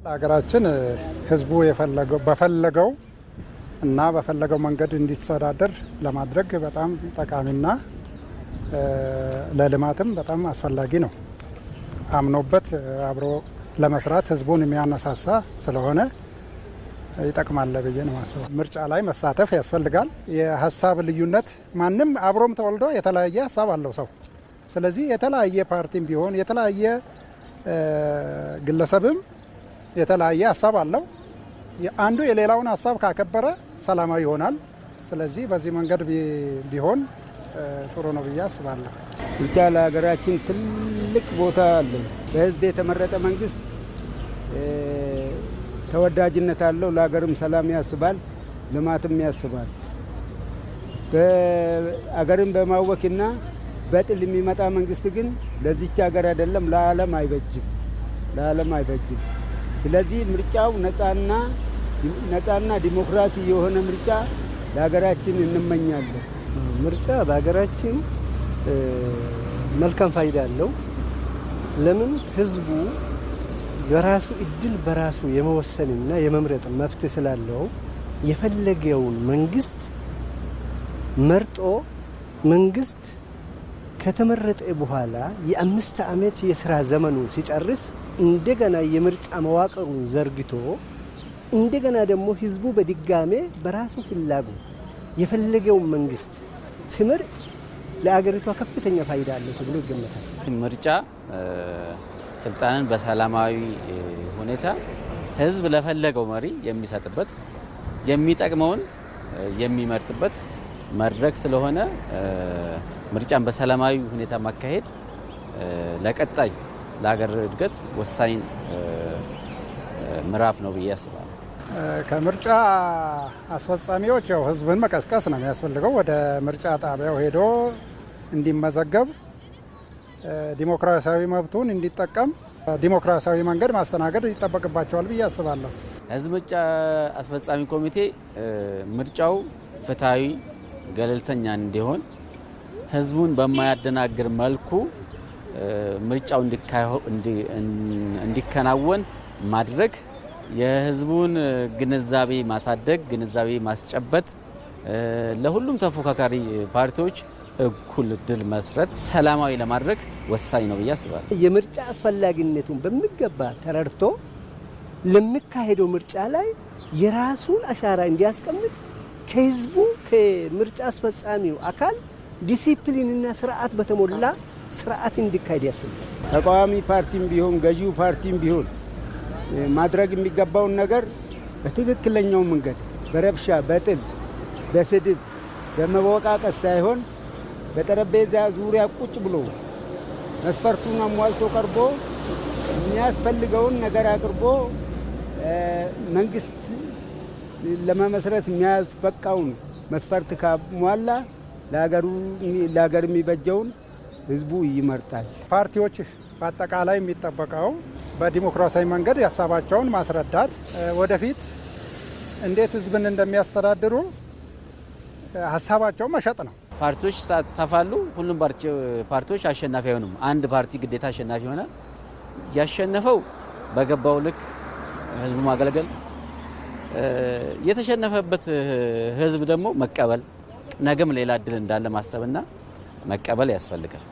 ሀገራችን ህዝቡ በፈለገው እና በፈለገው መንገድ እንዲተዳደር ለማድረግ በጣም ጠቃሚና ለልማትም በጣም አስፈላጊ ነው። አምኖበት አብሮ ለመስራት ህዝቡን የሚያነሳሳ ስለሆነ ይጠቅማል ብዬ ነው የማስበው። ምርጫ ላይ መሳተፍ ያስፈልጋል። የሀሳብ ልዩነት ማንም አብሮም ተወልዶ የተለያየ ሀሳብ አለው ሰው። ስለዚህ የተለያየ ፓርቲም ቢሆን የተለያየ ግለሰብም የተለያየ ሀሳብ አለው። አንዱ የሌላውን ሀሳብ ካከበረ ሰላማዊ ይሆናል። ስለዚህ በዚህ መንገድ ቢሆን ጥሩ ነው ብዬ አስባለሁ። ብቻ ለሀገራችን ትልቅ ቦታ አለው። በህዝብ የተመረጠ መንግስት ተወዳጅነት አለው። ለሀገርም ሰላም ያስባል፣ ልማትም ያስባል። በሀገርን በማወክና በጥል የሚመጣ መንግስት ግን ለዚች ሀገር አይደለም ለዓለም አይበጅም። ስለዚህ ምርጫው ነፃና ዲሞክራሲ የሆነ ምርጫ ለሀገራችን እንመኛለን። ምርጫ በሀገራችን መልካም ፋይዳ አለው። ለምን ህዝቡ በራሱ እድል በራሱ የመወሰንና የመምረጥ መብት ስላለው የፈለገውን መንግስት መርጦ መንግስት ከተመረጠ በኋላ የ5 ዓመት የስራ ዘመኑን ሲጨርስ እንደገና የምርጫ መዋቅሩን ዘርግቶ እንደገና ደግሞ ህዝቡ በድጋሜ በራሱ ፍላጎት የፈለገውን መንግስት ሲመርጥ ለአገሪቷ ከፍተኛ ፋይዳ አለው ተብሎ ይገመታል። ምርጫ ስልጣንን በሰላማዊ ሁኔታ ህዝብ ለፈለገው መሪ የሚሰጥበት የሚጠቅመውን የሚመርጥበት መድረክ ስለሆነ ምርጫን በሰላማዊ ሁኔታ ማካሄድ ለቀጣይ ለሀገር እድገት ወሳኝ ምዕራፍ ነው ብዬ አስባለሁ። ከምርጫ አስፈጻሚዎች ያው ህዝብን መቀስቀስ ነው የሚያስፈልገው። ወደ ምርጫ ጣቢያው ሄዶ እንዲመዘገብ ዲሞክራሲያዊ መብቱን እንዲጠቀም ዲሞክራሲያዊ መንገድ ማስተናገድ ይጠበቅባቸዋል ብዬ አስባለሁ። ህዝብ ምርጫ አስፈጻሚ ኮሚቴ ምርጫው ፍትሃዊ፣ ገለልተኛ እንዲሆን ህዝቡን በማያደናግር መልኩ ምርጫው እንዲከናወን ማድረግ፣ የህዝቡን ግንዛቤ ማሳደግ፣ ግንዛቤ ማስጨበጥ፣ ለሁሉም ተፎካካሪ ፓርቲዎች እኩል እድል መስጠት ሰላማዊ ለማድረግ ወሳኝ ነው ብዬ አስባለሁ። የምርጫ አስፈላጊነቱን በሚገባ ተረድቶ ለሚካሄደው ምርጫ ላይ የራሱን አሻራ እንዲያስቀምጥ ከህዝቡ ከምርጫ አስፈጻሚው አካል ዲሲፕሊንና ስርዓት በተሞላ ስርዓት እንዲካሄድ ያስፈልጋል። ተቃዋሚ ፓርቲም ቢሆን ገዢው ፓርቲም ቢሆን ማድረግ የሚገባውን ነገር በትክክለኛው መንገድ በረብሻ፣ በጥል፣ በስድብ፣ በመወቃቀስ ሳይሆን በጠረጴዛ ዙሪያ ቁጭ ብሎ መስፈርቱን አሟልቶ ቀርቦ የሚያስፈልገውን ነገር አቅርቦ መንግስት ለመመስረት የሚያስበቃውን መስፈርት ካሟላ ለሀገር የሚበጀውን ህዝቡ ይመርጣል። ፓርቲዎች በአጠቃላይ የሚጠበቀው በዲሞክራሲያዊ መንገድ ሀሳባቸውን ማስረዳት፣ ወደፊት እንዴት ህዝብን እንደሚያስተዳድሩ ሀሳባቸውን መሸጥ ነው። ፓርቲዎች ይሳተፋሉ። ሁሉም ፓርቲዎች አሸናፊ አይሆኑም። አንድ ፓርቲ ግዴታ አሸናፊ ይሆናል። ያሸነፈው በገባው ልክ ህዝቡ ማገልገል፣ የተሸነፈበት ህዝብ ደግሞ መቀበል፣ ነገም ሌላ እድል እንዳለ ማሰብና መቀበል ያስፈልጋል።